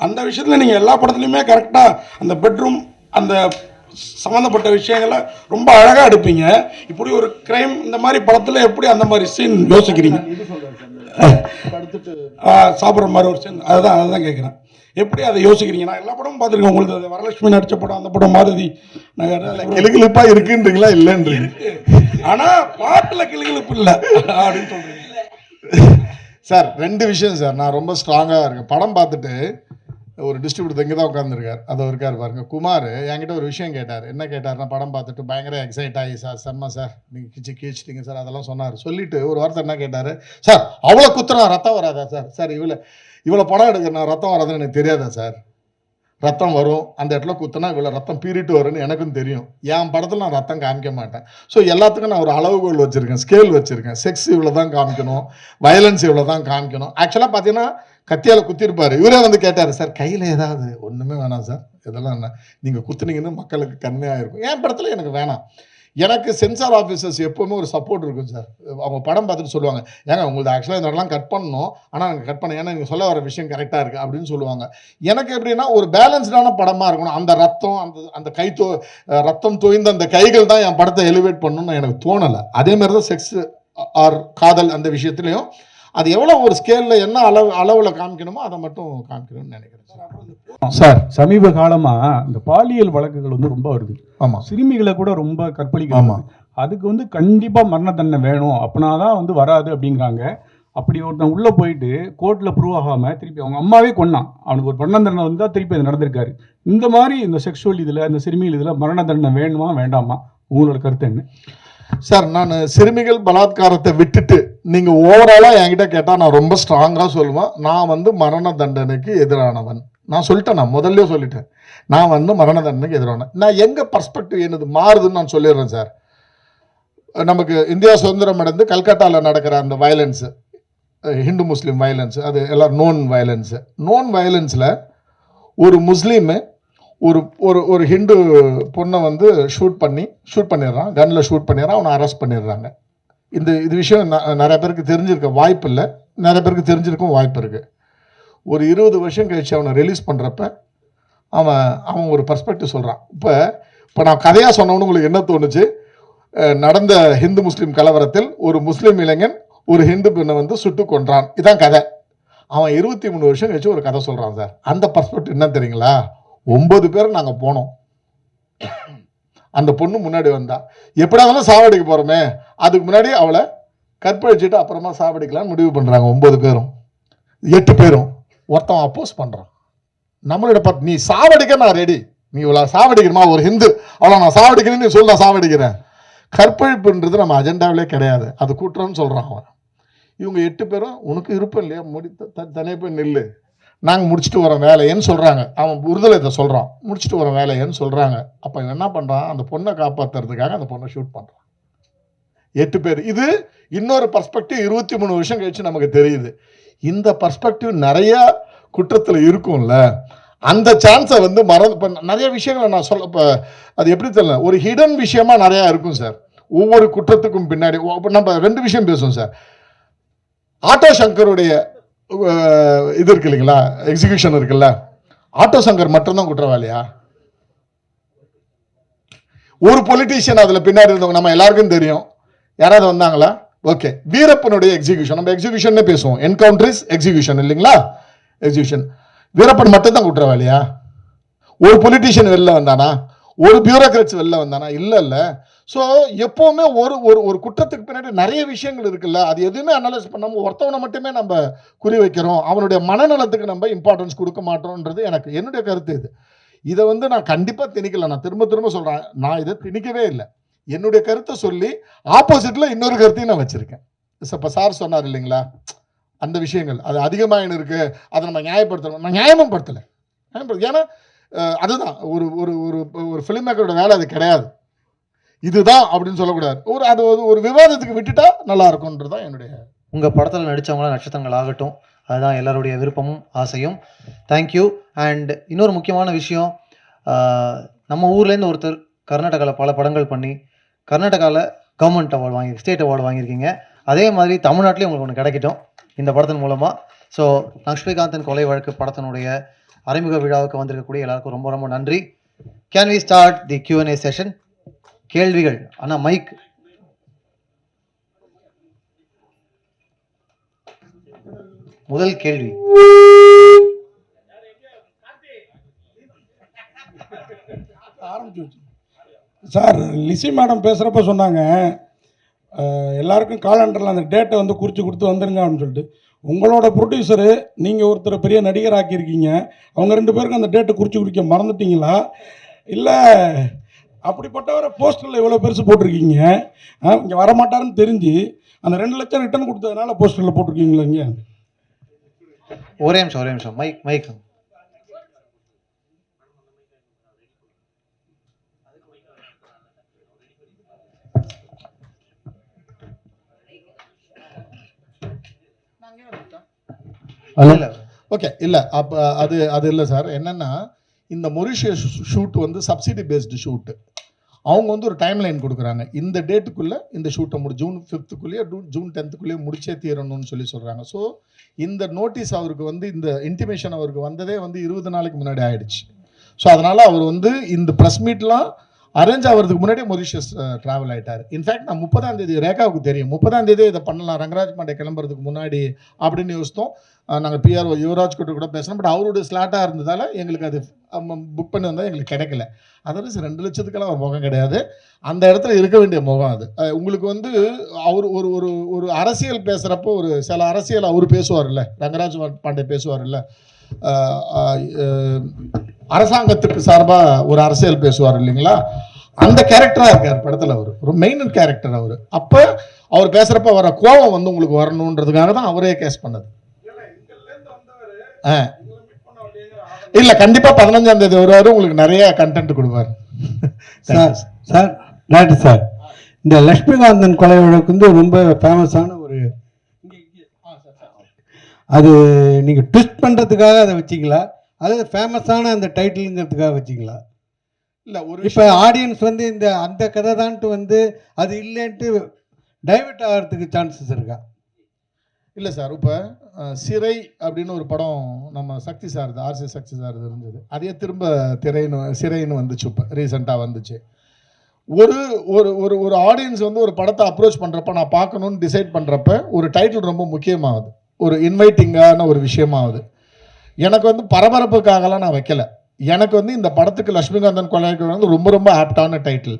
அந்த விஷயத்தில் நீங்கள் எல்லா படத்துலையுமே கரெக்டாக அந்த பெட்ரூம் அந்த சம்மந்தப்பட்ட விஷயங்களை ரொம்ப அழகாக எடுப்பீங்க. இப்படி ஒரு கிரைம் இந்த மாதிரி படத்தில் எப்படி அந்த மாதிரி சீன் யோசிக்கிறீங்க? சாப்பிட்ற மாதிரி ஒரு சீன் அதுதான் கேட்குறேன். எப்படி அதை யோசிக்கிறீங்க? நான் எல்லா படமும் பார்த்துருக்கேன். உங்களுக்கு அது வரலட்சுமி நடித்த படம், அந்த படம் மாருதி நகர் கிளுகிழுப்பாக இருக்குன்றீங்களா? இல்லைன்றீங்க. ஆனால் பாட்டில் கிளுகிழுப்பு இல்லை அப்படின்னு சொல்கிறீங்க சார். 2 விஷயம் சார். நான் ரொம்ப ஸ்ட்ராங்காக இருக்கேன். படம் பார்த்துட்டு ஒரு டிஸ்ட்ரிபியூட்டர் இங்கே தான் உட்காந்துருக்கார், அதை இருக்கார் பாருங்க, குமார் என்கிட்ட ஒரு விஷயம் கேட்டார். என்ன கேட்டார்னா, படம் பார்த்துட்டு பயங்கர எக்ஸைட் ஆகி சார் செம்ம சார் நீங்கள் கீழ்ச்சிட்டிங்க சார் அதெல்லாம் சொன்னார். சொல்லிட்டு ஒரு வார்த்தை என்ன கேட்டார், சார் அவ்வளோ குத்துறா ரத்தம் வராதா சார்? சார் இவ்வளோ படம் எடுக்கிறேன் ரத்தம் வராதுன்னு எனக்கு தெரியாதா சார்? ரத்தம் வரும், அந்த இடத்துல குத்துனா இவ்வளோ ரத்தம் பீறிட்டு வரும்னு எனக்கும் தெரியும். என் படத்தில் நான் ரத்தம் காமிக்க மாட்டேன். ஸோ எல்லாத்துக்கும் நான் ஒரு அளவுகோல் வச்சுருக்கேன், ஸ்கேல் வச்சுருக்கேன். செக்ஸ் இவ்வளோ தான் காமிக்கணும், வயலன்ஸ் இவ்வளோ தான் காமிக்கணும். ஆக்சுவலாக பார்த்தீங்கன்னா கத்தியால் குத்திருப்பார். இவரே வந்து கேட்டார், சார் கையில் ஏதாவது? ஒன்றுமே வேணாம் சார், இதெல்லாம் என்ன நீங்கள் குத்துனீங்கன்னு மக்களுக்கு கம்மியாக இருக்கும். என் படத்தில் எனக்கு வேணாம். எனக்கு சென்சார் ஆஃபீஸர்ஸ் எப்போவுமே ஒரு சப்போர்ட் இருக்கும் சார். அவங்க படம் பார்த்துட்டு சொல்லுவாங்க, ஏங்க உங்களுக்கு ஆக்சுவலாக இந்த இடம்லாம் கட் பண்ணணும், ஆனால் நாங்கள் கட் பண்ண, ஏன்னா நீங்கள் சொல்ல வர விஷயம் கரெக்டாக இருக்குது அப்படின்னு சொல்லுவாங்க. எனக்கு எப்படின்னா ஒரு பேலன்ஸ்டான படமாக இருக்கணும். அந்த ரத்தம், அந்த கை ரத்தம் தோய்ந்த அந்த கைகள் தான் என் படத்தை எலிவேட் பண்ணணும்னு எனக்கு தோணலை. அதேமாதிரி தான் செக்ஸ் ஆர் காதல் அந்த விஷயத்துலையும் அது எவ்வளோ ஒரு ஸ்கேலில் என்ன அளவில் காமிக்கணுமோ அதை மட்டும் காமிக்கணும்னு நினைக்கிறேன் சார். சமீப காலமாக இந்த பாலியல் வழக்குகள் வந்து ரொம்ப வருது. ஆமாம், சிறுமிகளை கூட ரொம்ப கற்பழிக்கிறாங்க. அதுக்கு வந்து கண்டிப்பாக மரண தண்டனை வேணும், அப்படின்னா தான் வந்து வராது அப்படிங்கிறாங்க. அப்படி ஒருத்தன் உள்ளே போயிட்டு கோர்ட்டில் ப்ரூவ் ஆகாமல் திருப்பி அவங்க அம்மாவே கொன்னான், அவனுக்கு ஒரு மரண தண்டனை வந்தால் திருப்பி அது நடந்திருக்காரு. இந்த மாதிரி இந்த செக்ஷுவல் இதில் இந்த சிறுமிகள் இதில் மரண தண்டனை வேணுமா வேண்டாமா, உங்களோட கருத்து என்ன சார்? நான் சிறுமிகள் பலாத்காரத்தை விட்டுட்டு நீங்கள் ஓவராலாக என்கிட்ட கேட்டால் நான் ரொம்ப ஸ்ட்ராங்காக சொல்லுவேன். நான் வந்து மரண தண்டனைக்கு எதிரானவன். நான் சொல்லிட்டேன், நான் முதல்ல சொல்லிட்டேன், நான் வந்து மரண தண்டனைக்கு எதிரானவன். நான் எங்கள் பர்ஸ்பெக்டிவ் என்னது மாறுதுன்னு நான் சொல்லிடுறேன் சார். நமக்கு இந்தியா சுதந்திரம் அடைந்து கல்கட்டாவில் நடக்கிற அந்த வயலன்ஸு, ஹிந்து முஸ்லீம் வயலன்ஸு, அது எல்லாம் நோன் வயலன்ஸில் ஒரு முஸ்லீமு ஒரு ஒரு ஒரு ஹிந்து பொண்ணை வந்து ஷூட் பண்ணிடுறான், கன்னில் ஷூட் பண்ணிடுறான், அவனை அரெஸ்ட் பண்ணிடுறாங்க. இது விஷயம் நிறைய பேருக்கு தெரிஞ்சிருக்க வாய்ப்பு இல்லை, நிறைய பேருக்கு தெரிஞ்சிருக்கும் வாய்ப்பு இருக்குது. ஒரு 20 வருஷம் கழிச்சு அவனை ரிலீஸ் பண்ணுறப்ப அவன் ஒரு பர்ஸ்பெக்டிவ் சொல்கிறான். இப்போ நான் கதையாக சொன்னவனு உங்களுக்கு என்ன தோணுச்சு? நடந்த ஹிந்து முஸ்லீம் கலவரத்தில் ஒரு முஸ்லீம் இளைஞன் ஒரு ஹிந்து பெண்ணை வந்து சுட்டு கொன்றான், இதான் கதை. அவன் 23 வருஷம் கழிச்சு ஒரு கதை சொல்கிறான் சார். அந்த பர்ஸ்பெக்டிவ் என்ன தெரியுங்களா? 9 பேர் நாங்கள் போனோம், அந்த பொண்ணு முன்னாடி வந்தா, எப்படியா இருந்தாலும் சாவடிக்க போகிறோமே, அதுக்கு முன்னாடி அவளை கற்பழிச்சுட்டு அப்புறமா சாவடிக்கலான்னு முடிவு பண்ணுறாங்க 9 பேரும். 8 பேரும் ஒருத்தன் அப்போஸ் பண்ணுறான். நம்மளோட நீ சாவடிக்க நான் ரெடி, நீ இவ்வளோ சாவடிக்கணுமா, ஒரு ஹிந்து அவளை நான் சாவடிக்கிறேன்னு நீ சொல்ல, நான் சாவடிக்கிறேன். கற்பழிப்புன்றது நம்ம அஜெண்டாவிலே கிடையாது, அது கூட்டுறோன்னு சொல்கிறான் அவன். இவங்க 8 பேரும் உனக்கு இருப்போம் இல்லையா, தனியாக போய் நில்லு, நாங்கள் முடிச்சுட்டு வரோம் வேலையன்னு சொல்கிறாங்க. அவன் உறுதலை சொல்கிறான், முடிச்சுட்டு வரோம் வேலையன்னு சொல்கிறாங்க. அப்போ என்ன பண்ணுறான், அந்த பொண்ணை காப்பாற்றுறதுக்காக அந்த பொண்ணை ஷூட் பண்ணுறான். 8 பேர். இது இன்னொரு பர்ஸ்பெக்டிவ் 23 வருஷம் கழிச்சு நமக்கு தெரியுது. இந்த பர்ஸ்பெக்டிவ் நிறைய குற்றத்தில் இருக்கும்ல, அந்த சான்ஸை வந்து இப்போ நிறைய விஷயங்களை நான் சொல்ல, இப்போ அது எப்படி தெரியல, ஒரு ஹிடன் விஷயமா நிறையா இருக்கும் சார். ஒவ்வொரு குற்றத்துக்கும் பின்னாடி நம்ம 2 விஷயம் பேசுவோம் சார். ஆட்டோ சங்கருடைய இது இருக்கு இல்லைங்களா, எக்ஸிகியூஷன் இருக்குல்ல, ஆட்டோ சங்கர் மட்டும்தான் குற்றவாளியா? ஒரு பொலிட்டீஷியன் அதில் பின்னாடி இருந்தவங்க நம்ம எல்லாருக்கும் தெரியும், யாராவது வந்தாங்களா? ஓகே, வீரப்பனுடைய எக்ஸிகியூஷன், நம்ம எக்ஸிகியூஷன் பேசுவோம், என்கவுண்டர்ஸ் எக்ஸிகியூஷன் இல்லைங்களா, எக்ஸிகியூஷன். வீரப்பன் மட்டும்தான் குற்றவாளியா? ஒரு பொலிட்டீஷியன் வெளில வந்தானா? ஒரு பியூரோக்ராட்ஸ் வெளில வந்தானா? இல்லை. ஸோ எப்போவுமே ஒரு குற்றத்துக்கு பின்னாடி நிறைய விஷயங்கள் இருக்குல்ல, அது எதுவுமே அனலைஸ் பண்ணாமல் ஒருத்தவனை மட்டுமே நம்ம குறி வைக்கிறோம், அவனுடைய மனநலத்துக்கு நம்ம இம்பார்ட்டன்ஸ் கொடுக்க மாட்டோம்ன்றது என்னுடைய கருத்து. இதை வந்து நான் கண்டிப்பாக திணிக்கல, நான் திரும்ப சொல்கிறேன், நான் இதை திணிக்கவே இல்லை. என்னுடைய கருத்தை சொல்லி ஆப்போசிட்டில் இன்னொரு கருத்தையும் நான் வச்சுருக்கேன். இப்போ சார் சொன்னார் இல்லைங்களா, அந்த விஷயங்கள் அது அதிகமாக இருக்குது, அதை நம்ம நியாயப்படுத்தணும். நான் நியாயமும் படுத்தலை, ஏன்னா அதுதான் ஒரு ஒரு ஒரு ஃபிலிம் மேக்கரோட வேலை அது கிடையாது. இதுதான் அப்படின்னு சொல்லக்கூடாது, அது ஒரு விவாதத்துக்கு விட்டுட்டா நல்லா இருக்கும்ன்றதான் என்னுடைய. உங்கள் படத்தில் நடித்தவங்களாம் நட்சத்திரங்கள் ஆகட்டும், அதுதான் எல்லாருடைய விருப்பமும் ஆசையும். தேங்க்யூ. அண்ட் இன்னொரு முக்கியமான விஷயம், நம்ம ஊர்லேருந்து ஒருத்தர் கர்நாடகாவில் பல படங்கள் பண்ணி கர்நாடகாவில் கவர்மெண்ட் அவார்டு ஸ்டேட் அவார்டு வாங்கியிருக்கீங்க. அதே மாதிரி தமிழ்நாட்டிலையும் உங்களுக்கு ஒன்று கிடைக்கட்டும் இந்த படத்தின் மூலமாக. ஸோ லக்ஷ்மிகாந்தன் கொலை வழக்கு படத்தினுடைய அறிமுக விழாவுக்கு வந்திருக்கக்கூடிய எல்லாருக்கும் ரொம்ப ரொம்ப நன்றி. Can we start the Q&A session? கேள்விகள். அண்ணா மைக். முதல் கேள்வி. ஆரம்பிச்சு சார், லிசி மேடம் பேசுகிறப்ப சொன்னாங்க எல்லாருக்கும் காலண்டரில் அந்த டேட்டை வந்து குறித்து கொடுத்து வந்துருங்க அப்படின்னு சொல்லிட்டு. உங்களோட ப்ரொடியூசரு நீங்கள் ஒருத்தர் பெரிய நடிகர் ஆக்கியிருக்கீங்க, அவங்க 2 பேருக்கும் அந்த டேட்டை குறித்து குடிக்க மறந்துட்டீங்களா? இல்லை அப்படிப்பட்டவரை போஸ்டரில் இவ்வளோ பெருசு போட்டிருக்கீங்க, இங்கே வரமாட்டாருன்னு தெரிஞ்சு அந்த 2 லட்சம் ரிட்டர்ன் கொடுத்ததுனால போஸ்டரில் போட்டிருக்கீங்களா? இங்கே ஒரே நிமிஷம் மைக். ஓகே, இல்லை அப்போ அது இல்லை சார். என்னென்னா இந்த மொரிஷியஸ் ஷூட் வந்து சப்சிடி பேஸ்டு ஷூட்டு. அவங்க வந்து ஒரு டைம் லைன் கொடுக்குறாங்க, இந்த டேட்டுக்குள்ளே இந்த ஷூட்டை ஜூன் 5th ஜூன் 10th முடிச்சே தீரணும்னு சொல்கிறாங்க. ஸோ இந்த நோட்டீஸ் அவருக்கு வந்து இந்த இன்டிமேஷன் அவருக்கு வந்ததே வந்து 20 நாளைக்கு முன்னாடி ஆயிடுச்சு. ஸோ அதனால் அவர் வந்து இந்த ப்ரெஸ் மீட்லாம் அரேஞ்ச் ஆகிறதுக்கு முன்னாடியே மொரிஷியஸ் ட்ராவல் ஆகிட்டார். இன்ஃபேக்ட் நான் 30ஆம் தேதி ரேகாவுக்கு தெரியும், 30ஆம் தேதி இதை பண்ணலாம் ரங்கராஜ் பாண்டே கிளம்புறதுக்கு முன்னாடி அப்படின்னு யோசித்தோம். நாங்கள் பிஆர்ஓ யுவராஜ் கிட்ட கூட பேசுகிறோம். பட் அவருடைய ஸ்லாட்டாக இருந்ததால் எங்களுக்கு அது புக் பண்ணி வந்தால் எங்களுக்கு கிடைக்கல. அதாவது 2 லட்சத்துக்கெல்லாம் ஒரு முகம் கிடையாது, அந்த இடத்துல இருக்க வேண்டிய முகம் அது. உங்களுக்கு வந்து அவர் ஒரு ஒரு ஒரு அரசியல் பேசுகிறப்போ ஒரு சில அரசியல் அவர் பேசுவார்ல, ரங்கராஜ் பாண்டே பேசுவார்ல, அரசாங்கத்துக்கு சார்பாக ஒரு அரசியல் பேசுவார் இல்லைங்களா, அந்த கேரக்டராக இருக்கார் படத்தில். அவர் ஒரு மெயின் கேரக்டர் அவர். அப்போ அவர் பேசுகிறப்ப வர கோபம் வந்து உங்களுக்கு வரணுன்றதுக்காக தான் அவரே கேஸ் பண்ணது. இல்ல கண்டிப்பா 15ஆம் தேதி வருவாரு, உங்களுக்கு நிறைய கண்டென்ட் கொடுப்பாரு. சார் டாக்டர் சார், இந்த லட்சுமிகாந்தன் கொலை வழக்கு வந்து ரொம்ப ஃபேமஸான ஒரு, அது நீங்க ட்விஸ்ட் பண்றதுக்காக அதை வச்சிங்களா, அது ஃபேமஸான அந்த டைட்டிலுங்கிறதுக்காக வச்சிங்களா? இல்ல ஒரு இப்போ ஆடியன்ஸ் வந்து இந்த அந்த கதை தான்ட்டு வந்து அது இல்லைன்ட்டு டைவர்ட் ஆகிறதுக்கு சான்சஸ் இருக்கா? இல்லை சார், இப்போ சிறை அப்படின்னு ஒரு படம் நம்ம சக்தி சார்து, ஆர்சி சக்தி சார்து இருந்தது, அதே திரும்ப சிறைன்னு வந்துச்சு, இப்போ ரீசெண்டாக வந்துச்சு. ஒரு ஒரு ஒரு ஒரு ஆடியன்ஸ் வந்து ஒரு படத்தை அப்ரோச் பண்ணுறப்ப, நான் பார்க்கணுன்னு டிசைட் பண்ணுறப்ப ஒரு டைட்டில் ரொம்ப முக்கியமாகுது, ஒரு இன்வைட்டிங்கான ஒரு விஷயமாகுது. எனக்கு வந்து பரபரப்புக்காகலாம் நான் வைக்கல, எனக்கு வந்து இந்த படத்துக்கு லட்சுமிகாந்தன் கொலைக்கு வந்து ரொம்ப ரொம்ப ஆப்டான டைட்டில்.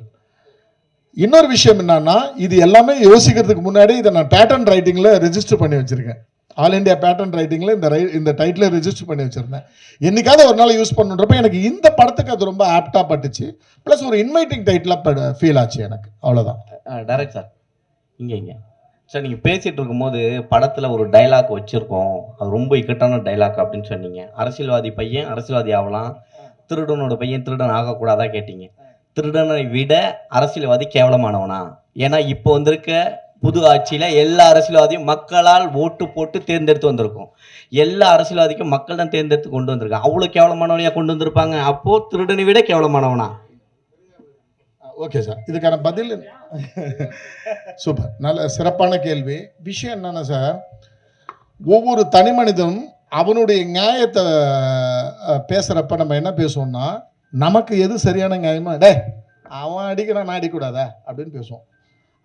இன்னொரு விஷயம் என்னன்னா, இது எல்லாமே யோசிக்கிறதுக்கு முன்னாடி இதை நான் பேட்டர்ன் ரைட்டிங்கில் ரெஜிஸ்டர் பண்ணி வச்சுருக்கேன். ஆல் இண்டியா பேட்டர்ன் ரைட்டிங்கில் இந்த டைட்டில் ரெஜிஸ்டர் பண்ணி வச்சுருந்தேன். என்னைக்காவது ஒரு நாள் யூஸ் பண்ணுன்றப்ப எனக்கு இந்த படத்துக்கு அது ரொம்ப ஆப்டாக பட்டுச்சு. ப்ளஸ் ஒரு இன்வைட்டிங் டைட்டிலாக ஃபீல் ஆச்சு எனக்கு, அவ்வளோதான். டைரக்ட் சார், இங்கே சார் நீங்கள் பேசிகிட்டு இருக்கும்போது படத்தில் ஒரு டைலாக் வச்சுருக்கோம், அது ரொம்ப இக்கட்டான டைலாக் அப்படின்னு சொன்னீங்க. அரசியல்வாதி பையன் அரசியல்வாதி ஆகலாம், திருடனோட பையன் திருடன் ஆகக்கூடாதா கேட்டீங்க. திருடனை விட அரசியல்வாதி கேவலமானவனா? ஏன்னா இப்போ வந்திருக்க புது ஆட்சியில் எல்லா அரசியல்வாதியும் மக்களால் ஓட்டு போட்டு தேர்ந்தெடுத்து வந்திருக்கோம். எல்லா அரசியல்வாதிக்கும் மக்கள் தான் தேர்ந்தெடுத்து கொண்டு வந்திருக்காங்க. அவ்வளோ கேவலமானவனையாக கொண்டு வந்திருப்பாங்க. அப்போது திருடனை விட கேவலமானவனா? ஓகே சார், இதுக்கான பதில் சூப்பர், நல்ல சிறப்பான கேள்வி. விஷயம் என்னன்னா சார், ஒவ்வொரு தனி மனிதனும் அவனுடைய நியாயத்தை பேசுகிறப்ப நம்ம என்ன பேசுவோம்னா, நமக்கு எது சரியான நியாயமா, டே அவன் அடிக்கிறான் நான் அடிக்கூடாதா அப்படின்னு பேசுவோம்.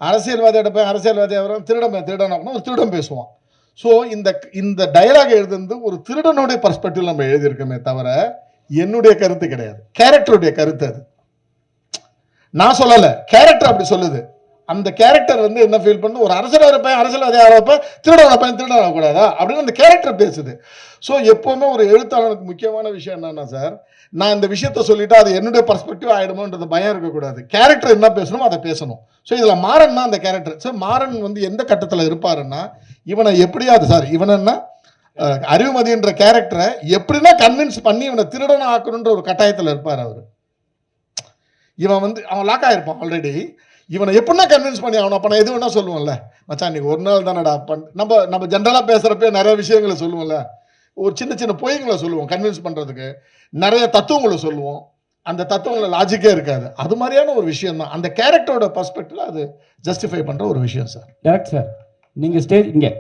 அரசியல்வாதியோட போய் அரசியல்வாதி அவரும் திருடன் ஒரு திருடன் பேசுவான். ஸோ இந்த டயலாக் எழுதுறது ஒரு திருடனுடைய பர்ஸ்பெக்டிவ் நம்ம எழுதியிருக்கோமே தவிர என்னுடைய கருத்து கிடையாது, கேரக்டருடைய கருத்து அது. நான் சொல்லலை, கேரக்டர் அப்படி சொல்லுது. அந்த கேரக்டர் வந்து என்ன ஃபீல் பண்ணு, ஒரு அரசியல்வாதி ஆகிறப்ப திருடன் ஆகக்கூடாதா அப்படின்னு அந்த கேரக்டர் பேசுது. ஸோ எப்போவுமே ஒரு எழுத்தாளனுக்கு முக்கியமான விஷயம் என்னன்னா சார், நான் இந்த விஷயத்த சொல்லிட்டு அது என்னுடைய பர்ஸ்பெக்டிவ் ஆகிடுமோன்றது பயம் இருக்கக்கூடாது. கேரக்டர் என்ன பேசணுமோ அதை பேசணும். ஸோ இதில் மாறன்னா அந்த கேரக்டர் சார், மாறன் வந்து எந்த கட்டத்தில் இருப்பாருன்னா, இவனை எப்படியாவது சார், இவனா அறிவுமதின்ற கேரக்டரை எப்படின்னா கன்வின்ஸ் பண்ணி இவனை திருடனை ஆக்கணுன்ற ஒரு கட்டாயத்தில் இருப்பார் அவர். இவன் வந்து அவன் லாக் ஆகிருப்பான் ஆல்ரெடி, இவனை எப்படின்னா கன்வின்ஸ் பண்ணி அவனை. அப்போ நான் எது வேணா சொல்லுவோம்ல, மச்சான் நீங்க ஒரு நாள் தானடா நம்ம ஜென்ரலாக பேசுகிறப்ப நிறைய விஷயங்களை சொல்லுவோம்ல, ஒரு சின்ன பொய்களை சொல்லுவோம் கன்வின்ஸ் பண்ணுறதுக்கு, நிறைய தத்துவங்களை சொல்லுவோம், அந்த தத்துவங்களை லாஜிக்கே இருக்காது. அது மாதிரியான ஒரு விஷயம் தான் அந்த கேரக்டரோட பர்ஸ்பெக்டிவ்ல அது ஜஸ்டிஃபை பண்ணுற ஒரு விஷயம் சார். டேரக்ட் சார், நீங்கள் ஸ்டேஜ் இங்கே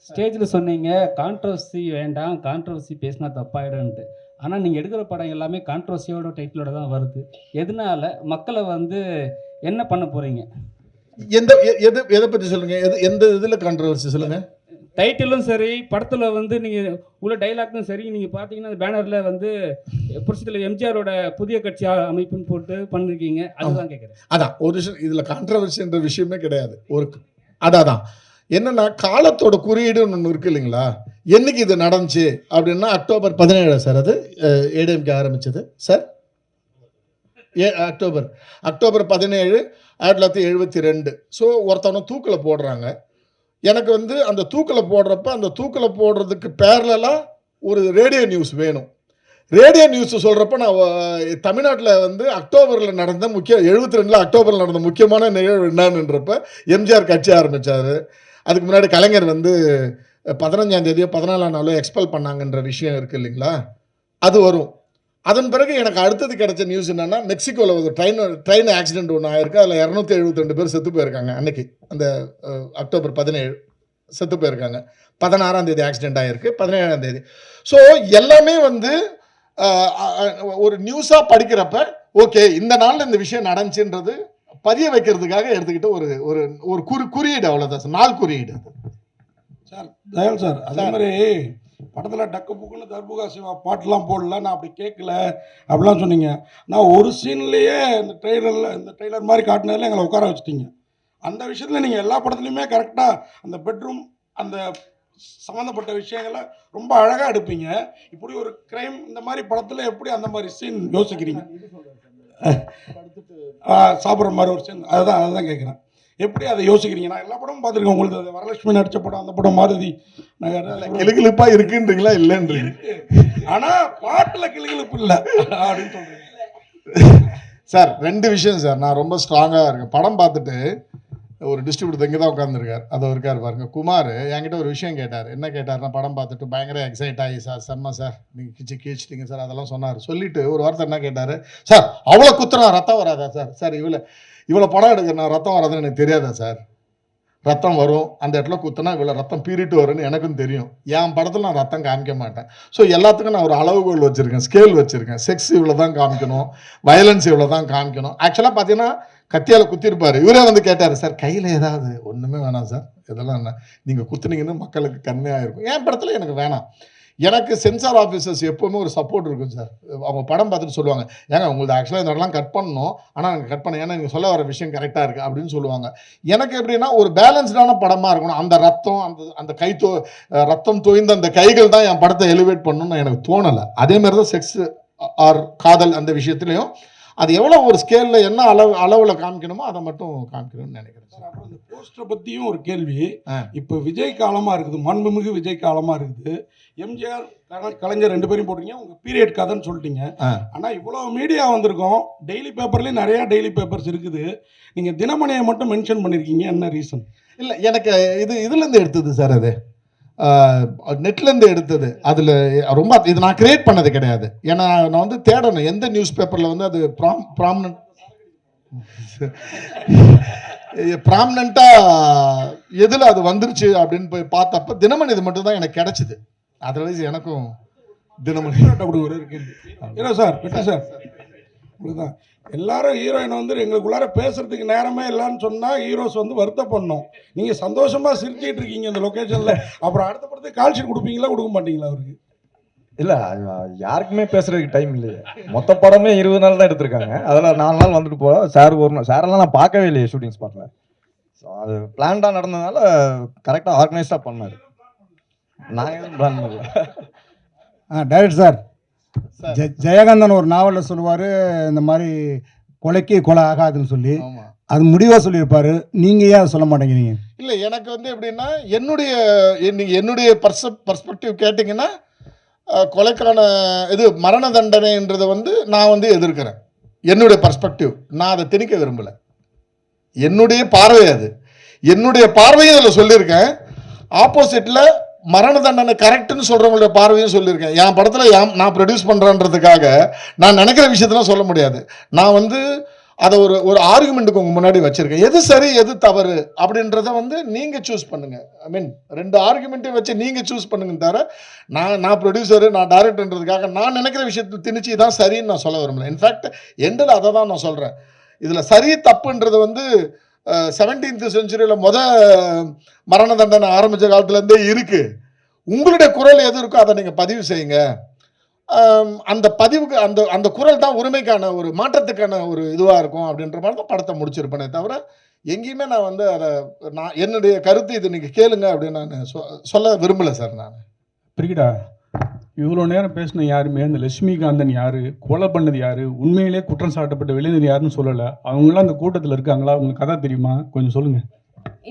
ஸ்டேஜில் சொன்னீங்க கான்ட்ரவர்சி வேண்டாம், கான்ட்ரவர்சி பேசினா தப்பாயிடும்ன்ட்டு. ஆனால் நீங்கள் எடுக்கிற படம் எல்லாமே கான்ட்ரவர்சியோட டைட்டிலோட தான் வருது. எதனால மக்களை வந்து என்ன பண்ண போகிறீங்க? எதை பற்றி சொல்லுங்க, எந்த இதில் கான்ட்ரவர்சி சொல்லுங்க. டைட்டிலும் சரி, படத்தில் வந்து நீங்கள் உள்ள டைலாக்கும் சரி, நீங்கள் பார்த்தீங்கன்னா பேனரில் வந்து புரட்சித்தலைவர் எம்ஜிஆரோட புதிய கட்சி அமைப்புன்னு போட்டு பண்ணிருக்கீங்க. அதுதான் கேட்குறேன். அதான் ஒரு விஷயம், இதில் கான்ட்ரவர்சின்ற விஷயமே கிடையாது. அதான் என்னன்னா, காலத்தோட குறியீடுன்னு ஒன்று இருக்கு இல்லைங்களா. என்னைக்கு இது நடந்துச்சு அப்படின்னா அக்டோபர் 17 சார். அது ஏடிஎம்கே ஆரம்பிச்சது சார். அக்டோபர் 17 1972. ஸோ ஒருத்தவனை தூக்கில் போடுறாங்க. எனக்கு வந்து அந்த தூக்கில் போடுறப்ப அந்த தூக்கில் போடுறதுக்கு பேரலாக ஒரு ரேடியோ நியூஸ் வேணும். ரேடியோ நியூஸ் சொல்கிறப்ப நான் தமிழ்நாட்டில் வந்து அக்டோபரில் நடந்த 72 அக்டோபரில் நடந்த முக்கியமான நிகழ்வு என்னன்றப்ப எம்ஜிஆர் கட்சி ஆரம்பித்தார். அதுக்கு முன்னாடி கலைஞர் வந்து 15ஆம் தேதியோ 14ஆம் நாளோ எக்ஸ்பெல் பண்ணாங்கன்ற விஷயம் இருக்குது இல்லைங்களா. அது வரும். அதன் பிறகு எனக்கு அடுத்தது கிடைச்ச நியூஸ் என்னென்னா, மெக்சிகோவில் ஒரு ட்ரெயின் ஆக்சிடென்ட் ஒன்று ஆயிருக்கு. அதில் 272 பேர் செத்து போயிருக்காங்க. அன்னைக்கு அந்த அக்டோபர் 17 செத்து போயிருக்காங்க. 16ஆம் தேதி ஆக்சிடென்ட் ஆகிருக்கு, 17ஆம் தேதி. ஸோ எல்லாமே வந்து ஒரு நியூஸாக படிக்கிறப்ப ஓகே இந்த நாளில் இந்த விஷயம் நடந்துச்சுன்றது பதிய வைக்கிறதுக்காக எடுத்துக்கிட்ட ஒரு குறியீடு, அவ்வளோதான் சார். நாள் குறியீடு சார். தயாள் சார், அதே மாதிரி படத்தில் டக்கு புக்குன்னு தர்புகா சிவா பாட்டெலாம் போடல, நான் அப்படி கேட்கல அப்படிலாம் சொன்னீங்க. நான் ஒரு சீன்லேயே இந்த ட்ரெய்லர் மாதிரி காட்டினதில் எங்களை உட்கார வச்சுட்டீங்க. அந்த விஷயத்தில் நீங்கள் எல்லா படத்துலையுமே கரெக்டாக அந்த பெட்ரூம் அந்த சம்மந்தப்பட்ட விஷயங்களை ரொம்ப அழகாக எடுப்பீங்க. இப்படி ஒரு கிரைம் இந்த மாதிரி படத்தில் எப்படி அந்த மாதிரி சீன் யோசிக்கிறீங்க? சாப்பிட்ற மாதிரி ஒரு சீன், அதுதான் கேட்குறேன். எப்படி அதை யோசிக்கிறீங்க? நான் எல்லா படமும் பார்த்துருக்கேன். உங்களுக்கு அது வரலட்சுமி நடித்த படம், அந்த படம் மாருதி கிளுகிழுப்பா இருக்குன்றீங்களா? இல்லைன்றீங்க. ஆனால் பாட்டில் கிளுகிழுப்பு இல்லை அப்படின்னு சொல்கிறீங்க சார். 2 விஷயம் சார். நான் ரொம்ப ஸ்ட்ராங்காக இருக்கேன். படம் பார்த்துட்டு ஒரு டிஸ்ட்ரிபியூட்டர் இங்கே தான் உட்காந்துருக்கார், அதை இருக்கார் பாருங்க, குமார். என்கிட்ட ஒரு விஷயம் கேட்டார். என்ன கேட்டார்னா, படம் பார்த்துட்டு பயங்கர எக்ஸைட் ஆகி சார் செம்ம சார் நீங்கள் கீழ்ச்சிட்டிங்க சார் அதெல்லாம் சொன்னார். சொல்லிட்டு ஒரு வார்த்தை என்ன கேட்டார், சார் அவ்வளோ குத்துறா ரத்தம் வராதா சார்? சார் இவ்வளோ படம் எடுக்கிறேன், ரத்தம் வராதுன்னு எனக்கு தெரியாதா சார்? ரத்தம் வரும், அந்த இடத்துல குத்துனா இவ்வளோ ரத்தம் பீறிட்டு வரும்னு எனக்கும் தெரியும். என் படத்தில் நான் ரத்தம் காமிக்க மாட்டேன். ஸோ எல்லாத்துக்கும் நான் ஒரு அளவுகோல் வச்சுருக்கேன், ஸ்கேல் வச்சுருக்கேன். செக்ஸ் இவ்வளோ தான் காமிக்கணும், வயலன்ஸ் இவ்வளோ தான் காமிக்கணும். ஆக்சுவலாக பார்த்தீங்கன்னா கத்தியால் குத்திருப்பார். இவரே வந்து கேட்டார், சார் கையில் ஏதாவது ஒன்றுமே வேணாம் சார், இதெல்லாம் என்ன நீங்கள் குத்துனீங்கன்னு மக்களுக்கு கம்மியாக இருக்கும். என் படத்தில் எனக்கு வேணாம். எனக்கு சென்சார் ஆஃபீஸர்ஸ் எப்போவுமே ஒரு சப்போர்ட் இருக்கும் சார். அவங்க படம் பார்த்துட்டு சொல்லுவாங்க, ஏங்க உங்களுக்கு ஆக்சுவலாக இந்த இடம்லாம் கட் பண்ணணும், ஆனால் நாங்கள் கட் பண்ண, ஏன்னா நீங்கள் சொல்ல வர விஷயம் கரெக்டாக இருக்குது அப்படின்னு சொல்லுவாங்க. எனக்கு எப்படின்னா ஒரு பேலன்ஸ்டான படமாக இருக்கணும். அந்த ரத்தம் அந்த ரத்தம் தோய்ந்த அந்த கைகள் தான் என் படத்தை எலிவேட் பண்ணணும்னு எனக்கு தோணலை. அதேமாதிரி தான் செக்ஸ் ஆர் காதல் அந்த விஷயத்துலையும் அது எவ்வளோ ஒரு ஸ்கேலில் என்ன அளவில் காமிக்கணுமோ அதை மட்டும் காமிக்கணும்னு நினைக்கிறேன் சார். அப்புறம் இந்த போஸ்டரை பற்றியும் ஒரு கேள்வி. இப்போ விஜய் காலமாக இருக்குது, மாண்புமிகு விஜய் காலமாக இருக்குது. எம்ஜிஆர் கலைஞர் 2 பேரையும் போட்டிருக்கீங்க, உங்கள் பீரியட் கதைன்னு சொல்லிட்டீங்க. ஆனால் இவ்வளோ மீடியா வந்திருக்கோம், டெய்லி பேப்பர்லேயும் நிறையா டெய்லி பேப்பர்ஸ் இருக்குது. நீங்கள் தினமணியை மட்டும் மென்ஷன் பண்ணியிருக்கீங்க, என்ன ரீசன்? இல்லை, எனக்கு இதுலேருந்து எடுத்தது சார். அது நெட்லேருந்து எடுத்தது. அதில் ரொம்ப இது நான் கிரியேட் பண்ணது கிடையாது. ஏன்னா நான் வந்து தேடணும் எந்த நியூஸ் பேப்பரில் வந்து அது ப்ராமினண்ட்டாக எதில் அது வந்துருச்சு அப்படின்னு போய் பார்த்தப்ப தினமணி இது மட்டும் தான் எனக்கு கிடைச்சிது. அதர்வைஸ் எனக்கும் தினமணி சார் சார் எல்லாரும் ஹீரோயினை வந்து எங்களுக்குள்ளார பேசுறதுக்கு நேரமே இல்லைன்னு சொன்னால் ஹீரோஸ் வந்து வருத்தப்படணும். நீங்கள் சந்தோஷமாக சிரிச்சிட்டு இருக்கீங்க இந்த லொக்கேஷனில். அப்புறம் அடுத்த படத்துக்கு கால் ஷீட் கொடுப்பீங்களா கொடுக்க மாட்டீங்களா அவருக்கு? இல்லை, யாருக்குமே பேசுறதுக்கு டைம் இல்லையே. மொத்த படமே 20 நாள் தான் எடுத்திருக்காங்க. அதில் 4 நாள் வந்துட்டு போகிறோம். சார் ஒரு நாள் சாரெல்லாம் நான் பார்க்கவே இல்லையே ஷூட்டிங் ஸ்பாட்டில். ஸோ அது பிளான்டாக நடந்ததுனால கரெக்டாக ஆர்கனைஸ்டாக பண்ணார். நான் எதுவும் பிளான் பண்ணல. டைரக்டர் சார், ஜெயகாந்தன் ஒரு நாவலில் சொல்லுவார், இந்த மாதிரி கொலைக்கு கொலை ஆகாதுன்னு சொல்லி. அது முடிவாக சொல்லியிருப்பாரு. நீங்கள் ஏன் சொல்ல மாட்டேங்கிறீங்க? இல்லை, எனக்கு வந்து எப்படின்னா என்னுடைய பர்ஸ்பெக்டிவ் கேட்டிங்கன்னா கொலைக்கான மரண தண்டனைன்றதை வந்து நான் வந்து எதிர்க்கிறேன். என்னுடைய பர்ஸ்பெக்டிவ், நான் அதை திணிக்க விரும்பலை. என்னுடைய பார்வை அது. என்னுடைய பார்வையும் அதில் சொல்லியிருக்கேன். ஆப்போசிட்டில் மரண தண்டனை கரெக்டுன்னு சொல்கிறவங்களோட பார்வையும் சொல்லியிருக்கேன். என் படத்தில் நான் ப்ரொடியூஸ் பண்ணுறேன்றதுக்காக நான் நினைக்கிற விஷயத்தெல்லாம் சொல்ல முடியாது. நான் வந்து அதை ஒரு ஆர்குமெண்ட்டுக்கு உங்க முன்னாடி வச்சிருக்கேன். எது சரி எது தவறு அப்படின்றத வந்து நீங்க சூஸ் பண்ணுங்க. ஐ மீன் 2 ஆர்குமெண்ட்டையும் வச்சு நீங்க சூஸ் பண்ணுங்க தவிர நான் ப்ரொடியூசரு நான் டைரக்டர்ன்றதுக்காக நான் நினைக்கிற விஷயத்தை திணிச்சு இதான் சரின்னு நான் சொல்ல விரும்பல. இன்ஃபேக்ட் எண்டில் அதை தான் நான் சொல்றேன். இதுல சரி தப்புன்றது வந்து 17th செஞ்சுரியில் மரண தண்டனை ஆரம்பிச்ச காலத்துல இருந்தே இருக்கு. உங்களுடைய குரல் எது இருக்கோ அதை நீங்க பதிவு செய்யுங்க. அந்த பதிவுக்கு அந்த குரல் தான் உரிமைக்கான ஒரு மாற்றத்துக்கான ஒரு இதுவாக இருக்கும் அப்படின்ற மாதிரி தான் படத்தை முடிச்சிருப்பேனே தவிர எங்கேயுமே நான் வந்து அதை என்னுடைய கருத்து இது நீங்கள் கேளுங்க அப்படின்னு நான் சொல்ல விரும்பலை சார். நான் பிரிகிடா இவ்வளோ நேரம் பேசின யாருமே அந்த லட்சுமிகாந்தன் யாரு, கொலை பண்ணது யாரு, உண்மையிலே குற்றம் சாட்டப்பட்ட விளைஞர் யாருன்னு சொல்லலை. அவங்களாம் அந்த கூட்டத்தில் இருக்காங்களா? உங்களுக்கு கதை தெரியுமா? கொஞ்சம் சொல்லுங்க.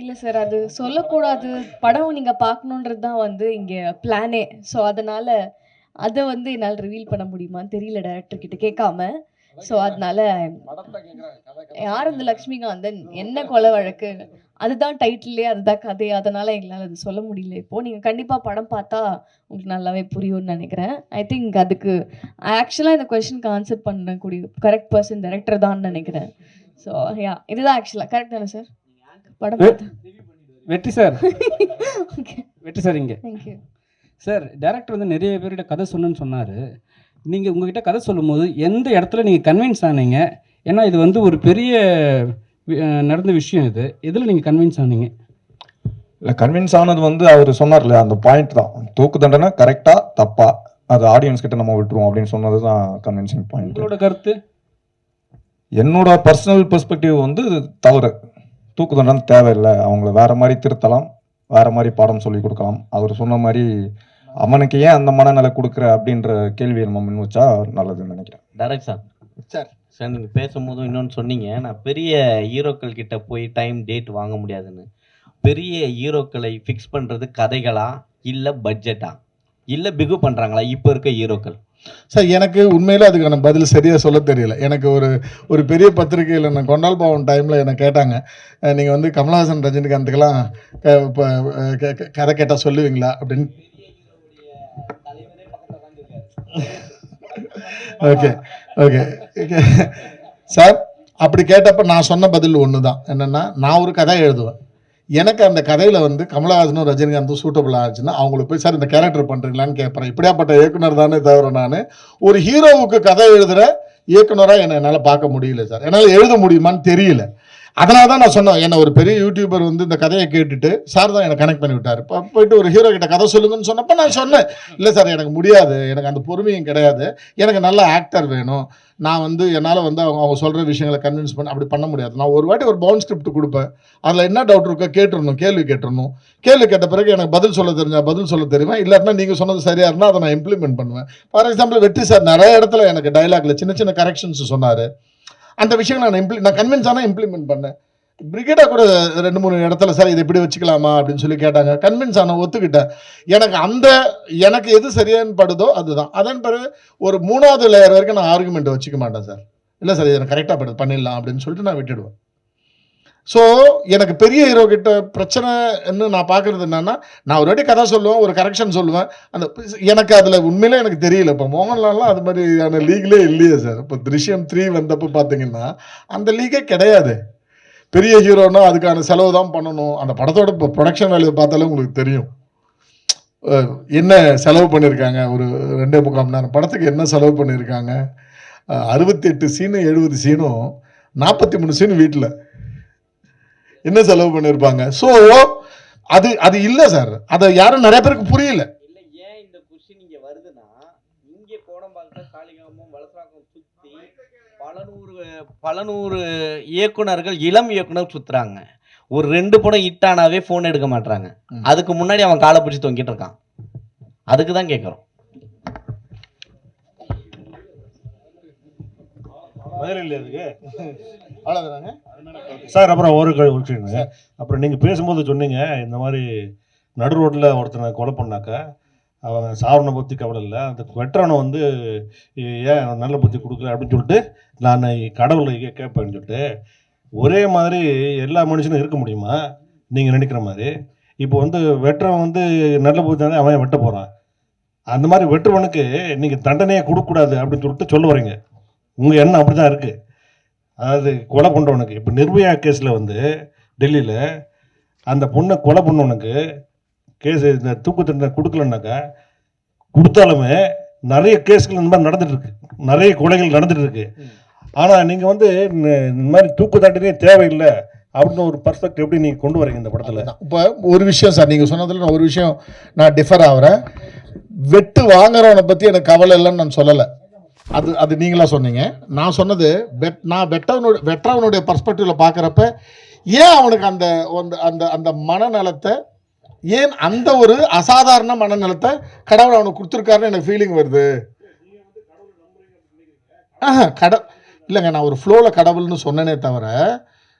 இல்லை சார், அது சொல்லக்கூடாது. படம் நீங்கள் பார்க்கணுன்றது தான் வந்து இங்கே பிளானே. ஸோ அதனால் அதை வந்து என்னால் ரிவீல் பண்ண முடியுமான்னு தெரியல டைரக்டர் கிட்ட கேட்காம. ஸோ அதனால யார் இந்த லக்ஷ்மிகாந்தன், என்ன கொலை வழக்கு, அதுதான் டைட்டிலே, அதுதான் கதை. அதனால் எங்களால் அது சொல்ல முடியல. இப்போது நீங்கள் கண்டிப்பாக படம் பார்த்தா உங்களுக்கு நல்லாவே புரியும்னு நினைக்கிறேன். ஐ திங்க் அதுக்கு ஆக்சுவலாக இந்த கொஷனுக்கு ஆன்சர் பண்ணக்கூடிய கரெக்ட் பர்சன் டைரக்டர் தான் நினைக்கிறேன். ஸோ யா, இதுதான் ஆக்சுவலாக கரெக்ட் தானே சார்? படம் பார்த்தா வெற்றி சார். ஓகே, வெற்றி சார் இங்கே தேங்க்யூ சார். டேரக்டர் வந்து நிறைய பேர்கிட்ட கதை சொன்னேன்னு சொன்னார். நீங்கள் உங்ககிட்ட கதை சொல்லும்போது எந்த இடத்துல நீங்கள் கன்வின்ஸ் ஆனீங்க? ஏன்னா இது வந்து ஒரு பெரிய நடந்த விஷயம். இதில் நீங்கள் கன்வின்ஸ் ஆனீங்க? இல்லை, கன்வின்ஸ் ஆனது வந்து அவர் சொன்னார்ல அந்த பாயிண்ட் தான். தூக்கு தண்டனை கரெக்டா தப்பா அது ஆடியன்ஸ் கிட்ட நம்ம விட்டுருவோம் அப்படின்னு சொன்னது தான் கன்வின்சிங் பாயிண்ட். உங்களோட கருத்து? என்னோட பர்சனல் பெர்ஸ்பெக்டிவ் வந்து தவறு. தூக்கு தண்டனை தேவையில்லை. அவங்கள வேற மாதிரி திருத்தலாம், வேற மாதிரி பாடம் சொல்லி கொடுக்கலாம். அவர் சொன்ன மாதிரி அவனுக்கு ஏன் அந்த மனநிலை கொடுக்குற அப்படின்ற கேள்வியை நம்ம முன் வச்சா நல்லதுன்னு நினைக்கிறேன். Direct sir. சார் நீங்கள் பேசும்போதும் இன்னொன்று சொன்னீங்க, நான் பெரிய ஹீரோக்கள் கிட்ட போய் டைம் டேட் வாங்க முடியாதுன்னு. பெரிய ஹீரோக்களை ஃபிக்ஸ் பண்ணுறது கதைகளா இல்லை பட்ஜெட்டா இல்லை பிகு பண்ணுறாங்களா இப்போ இருக்க ஹீரோக்கள்? சார் எனக்கு உண்மையிலே அதுக்கான பதில் சரியாக சொல்ல தெரியல. எனக்கு ஒரு பெரிய பத்திரிகையில் நான் கொண்டால் பாவம் டைமில் என்னை கேட்டாங்க, நீங்கள் வந்து கமலஹாசன் ரஜினிகாந்துக்கெல்லாம் இப்போ கதை கேட்டால் சொல்லுவீங்களா அப்படின்னு. ஓகே ஓகே சார், அப்படி கேட்டப்ப நான் சொன்ன பதில் ஒன்று தான். என்னென்னா, நான் ஒரு கதை எழுதுவேன். எனக்கு அந்த கதையில் வந்து கமலஹாசனும் ரஜினிகாந்தும் சூட்டபிள் ஆச்சுன்னா அவங்களுக்கு போய் சார் இந்த கேரக்டர் பண்ணுறீங்களான்னு கேட்பறேன். இப்படியாப்பட்ட இயக்குனர் தானே தவிர நான் ஒரு ஹீரோவுக்கு கதை எழுதுகிற இயக்குனராக என்னால் பார்க்க முடியல சார். என்னால் எழுத முடியுமான்னு தெரியல. அதனால தான் நான் சொன்னேன், என்ன ஒரு பெரிய யூடியூபர் வந்து இந்த கதையை கேட்டுட்டு சார் தான் எனக்கு கனெக்ட் பண்ணி விட்டார். இப்போ போயிட்டு ஒரு ஹீரோ கிட்ட கதை சொல்லுங்கன்னு சொன்னப்போ நான் சொன்னேன், இல்லை சார் எனக்கு முடியாது, எனக்கு அந்த பொறுமையும் கிடையாது, எனக்கு நல்ல ஆக்டர் வேணும், நான் வந்து என்னால் வந்து அவங்க சொல்கிற விஷயங்களை கன்வின்ஸ் பண்ண அப்படி பண்ண முடியாது. நான் ஒரு வாட்டி ஒரு பவுண்ட் ஸ்கிரிப்ட் கொடுப்பேன், அதில் என்ன டவுட் இருக்கோ கேட்டுருணும், கேள்வி கேட்ட பிறகு எனக்கு பதில் சொல்ல தெரிஞ்சா பதில் சொல்ல தெரியுமா, இல்லாட்டினா நீங்கள் சொன்னது சரியாக இருந்தால் அதை நான் இம்ப்ளிமெண்ட் பண்ணுவேன். ஃபார் எக்ஸாம்பிள் வெற்றி சார் நிறைய இடத்துல எனக்கு டைலாக்ல சின்ன சின்ன கரெக்ஷன்ஸ் சொன்னார். அந்த விஷயங்களை நான் கன்வின்ஸ் ஆனால் இம்ப்ளிமெண்ட் பண்ணேன். பிரிகேடா கூட 2-3 இடத்துல சார் இதை இப்படி வச்சுக்கலாமா அப்படின்னு சொல்லி கேட்டாங்க. கன்வின்ஸ் ஆன ஒத்துக்கிட்டேன். எனக்கு எது சரியானு படுதோ அதுதான். அதன் பிறகு ஒரு 3வது லேயர் வரைக்கும் நான் ஆர்குமெண்ட் வச்சுக்க மாட்டேன் சார். இல்லை சார் இதை கரெக்டாக பண்ணிடலாம் அப்படின்னு சொல்லிட்டு நான் விட்டுடுவேன். ஸோ எனக்கு பெரிய ஹீரோ கிட்ட பிரச்சனைன்னு நான் பார்க்குறது என்னன்னா, நான் ஒரு வாட்டி கதை சொல்லுவேன், ஒரு கரெக்ஷன் சொல்லுவேன், அந்த எனக்கு அதில் உண்மையிலே எனக்கு தெரியல. இப்போ மோகன்லால்லாம் அது மாதிரியான லீக்லே இல்லையே சார். இப்போ திருஷ்யம் 3 வந்தப்போ பார்த்தீங்கன்னா அந்த லீகே கிடையாது. பெரிய ஹீரோனா அதுக்கான செலவு தான் பண்ணணும். அந்த படத்தோட இப்போ ப்ரொடக்ஷன் வேல்யூ பார்த்தாலே உங்களுக்கு தெரியும் என்ன செலவு பண்ணியிருக்காங்க. ஒரு 2.25 மணி நேரம் படத்துக்கு என்ன செலவு பண்ணியிருக்காங்க. 68 சீனு 70 சீனும் 43 சீனு வீட்டில் என்ன செலவு பண்ணியிருப்பாங்க. ஸோ அது இல்லை சார். அதை யாரும் நிறைய பேருக்கு புரியல. இல்லை, ஏன் இந்த கொஸ்டின் இங்கே வருதுன்னா, இங்கே கோடம்பாக்கத்தில் சாலிகிராமம் வலசராக்கம் சுற்றி பல நூறு இயக்குனர்கள் இளம் இயக்குனர் சுற்றுறாங்க. ஒரு 2 படம் ஹிட்டானாவே ஃபோன் எடுக்க மாட்டாங்க. அதுக்கு முன்னாடி அவன் காலை பிடிச்சி தொங்கிட்டு இருக்கான். அதுக்கு தான் கேட்குறோம். சார் அப்புறம் ஒரு விஷயம், அப்புறம் நீங்கள் பேசும்போது சொன்னீங்க, இந்த மாதிரி நடு ரோட்டில் ஒருத்தனை கொலை பண்ணாக்கா அவங்க சாவனை பற்றி கவலை இல்லை, அந்த வெட்டரனை வந்து ஏன் நல்ல புத்தி கொடுக்கல அப்படின்னு சொல்லிட்டு நான் கடவுளை கேட்பேன்னு சொல்லிட்டு, ஒரே மாதிரி எல்லா மனுஷனும் இருக்க முடியுமா நீங்கள் நினைக்கிற மாதிரி? இப்போ வந்து வெட்டுறவன் வந்து நல்ல புத்தி அவன் வெட்ட போகிறான், அந்த மாதிரி வெட்டுறவனுக்கு நீங்கள் தண்டனையே கொடுக்கக்கூடாது அப்படின்னு சொல்லிட்டு சொல்ல வரீங்க. உங்கள் எண்ணம் அப்படி தான் இருக்குது. அதாவது கொலை பண்ணுறவனுக்கு இப்போ நிர்பயா கேஸில் வந்து டெல்லியில் அந்த பொண்ணை கொலை பண்ணவனுக்கு கேஸ் இந்த தூக்கு தண்டனை கொடுக்கலன்னாக்கா கொடுத்தாலுமே நிறைய கேஸ்கள் இந்த மாதிரி நடந்துட்டு இருக்கு, நிறைய கொலைகள் நடந்துட்டு இருக்கு. ஆனால் நீங்கள் வந்து இந்த மாதிரி தூக்கு தண்டனையே தேவையில்லை அப்படின்னு ஒரு பர்ஸ்பெக்டிவ் எப்படி நீங்கள் கொண்டு வரீங்க இந்த படத்தில்? இப்போ ஒரு விஷயம் சார், நீங்கள் சொன்னதில் நான் ஒரு விஷயம் நான் டிஃபர் ஆகிறேன். வெட்டு வாங்குறவனை பற்றி எனக்கு கவலை இல்லைன்னு நான் சொல்லலை, அது நீங்களா சொன்னீங்க. நான் சொன்னது நான் வெற்றவனுடைய பர்ஸ்பெக்டிவ்ல பார்க்குறப்ப ஏன் அவனுக்கு அந்த அந்த அந்த மனநலத்தை, ஏன் அந்த ஒரு அசாதாரண மனநலத்தை கடவுள் அவனுக்கு கொடுத்துருக்காருன்னு எனக்கு ஃபீலிங் வருது. இல்லைங்க, நான் ஒரு ஃப்ளோவில் கடவுள்னு சொன்னேனே தவிர,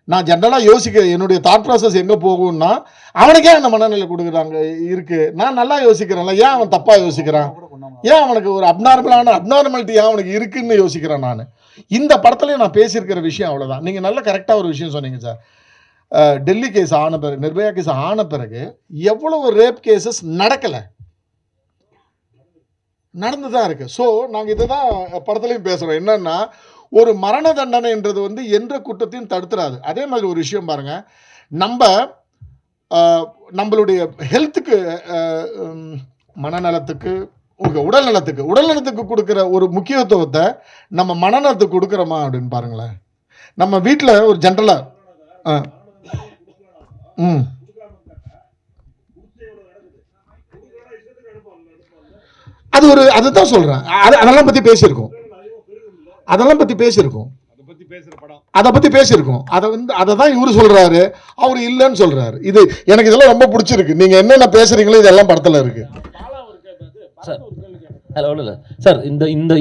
நான் ஜென்ரலாக யோசிக்கிறேன் என்னுடைய தாட் ப்ராசஸ் எங்கே போகும்னா, அவனுக்கே அந்த மனநிலை கொடுக்குறாங்க இருக்கு. நான் நல்லா யோசிக்கிறேன்ல, ஏன் அவன் தப்பாக யோசிக்கிறான், ஏன் அவனுக்கு ஒரு அப்நார்மாலிட்டி ஏன் அவனுக்கு இருக்குன்னு யோசிக்கிறேன் நான். இந்த படத்துலையும் நான் பேசியிருக்கிற விஷயம் அவ்வளோதான். நீங்கள் நல்ல கரெக்டாக ஒரு விஷயம் சொன்னீங்க சார். டெல்லி கேஸ் ஆன பிறகு, நிர்பயா கேஸ் ஆன பிறகு எவ்வளவு ரேப் கேசஸ் நடக்கலை, நடந்துதான் இருக்கு. ஸோ நாங்கள் இதை தான் படத்துலையும் பேசுகிறோம். என்னன்னா, ஒரு மரண தண்டனைன்றது வந்து எந்த குற்றத்தையும் தடுத்துறாது. அதே மாதிரி ஒரு விஷயம் பாருங்க, நம்மளுடைய ஹெல்த்துக்கு, மனநலத்துக்கு, உடல்நலத்துக்கு கொடுக்குற ஒரு முக்கியத்துவத்தை நம்ம மனநலத்துக்கு கொடுக்குறோமா அப்படின்னு பாருங்களேன். நம்ம வீட்டில் ஒரு ஜென்ரலாக அதுதான் சொல்றேன். அதெல்லாம் பத்தி பேசியிருக்கோம், அதை தான் இவரு சொல்றாரு, அவரு இல்லைன்னு சொல்றாரு. இது எனக்கு இதெல்லாம் ரொம்ப பிடிச்சிருக்கு. நீங்க என்னென்ன பேசுறீங்களோ இதெல்லாம் படத்துல இருக்கு. சார்,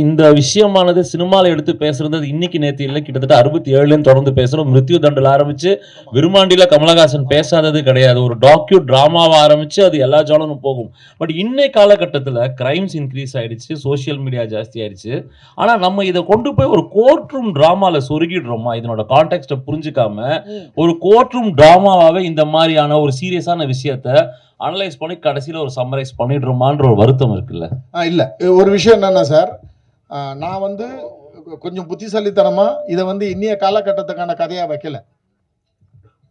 இந்த விஷயமானது சினிமாவில் எடுத்து பேசுறது இன்னைக்கு நேற்று இல்லை, கிட்டத்தட்ட 67 தொடர்ந்து பேசுறோம். மிருத்யு தண்டில் ஆரம்பிச்சு விருமாண்டியில கமலஹாசன் பேசாதது கிடையாது. ஒரு டாக்யூ டிராமாவை ஆரம்பிச்சு அது எல்லா ஜாலும் போகும். பட் இன்னை காலகட்டத்தில் கிரைம்ஸ் இன்க்ரீஸ் ஆயிடுச்சு, சோசியல் மீடியா ஜாஸ்தி ஆயிடுச்சு. ஆனா நம்ம இதை கொண்டு போய் ஒரு கோர்ட் ரூம் டிராமால சொருகிடுறோமா, இதனோட கான்டெக்ட்டை புரிஞ்சுக்காம ஒரு கோர்ட் ரூம் டிராமாவே இந்த மாதிரியான ஒரு சீரியஸான விஷயத்த அனலைஸ் பண்ணி கடைசியில் ஒரு சம்மரைஸ் பண்ணிடுறோமான்ற ஒரு வருத்தம் இருக்குல்ல? இல்லை, ஒரு விஷயம் என்னன்னா சார், நான் வந்து கொஞ்சம் புத்திசாலித்தனமாக இதை வந்து இன்னைய காலகட்டத்துக்கான கதையாக வைக்கல.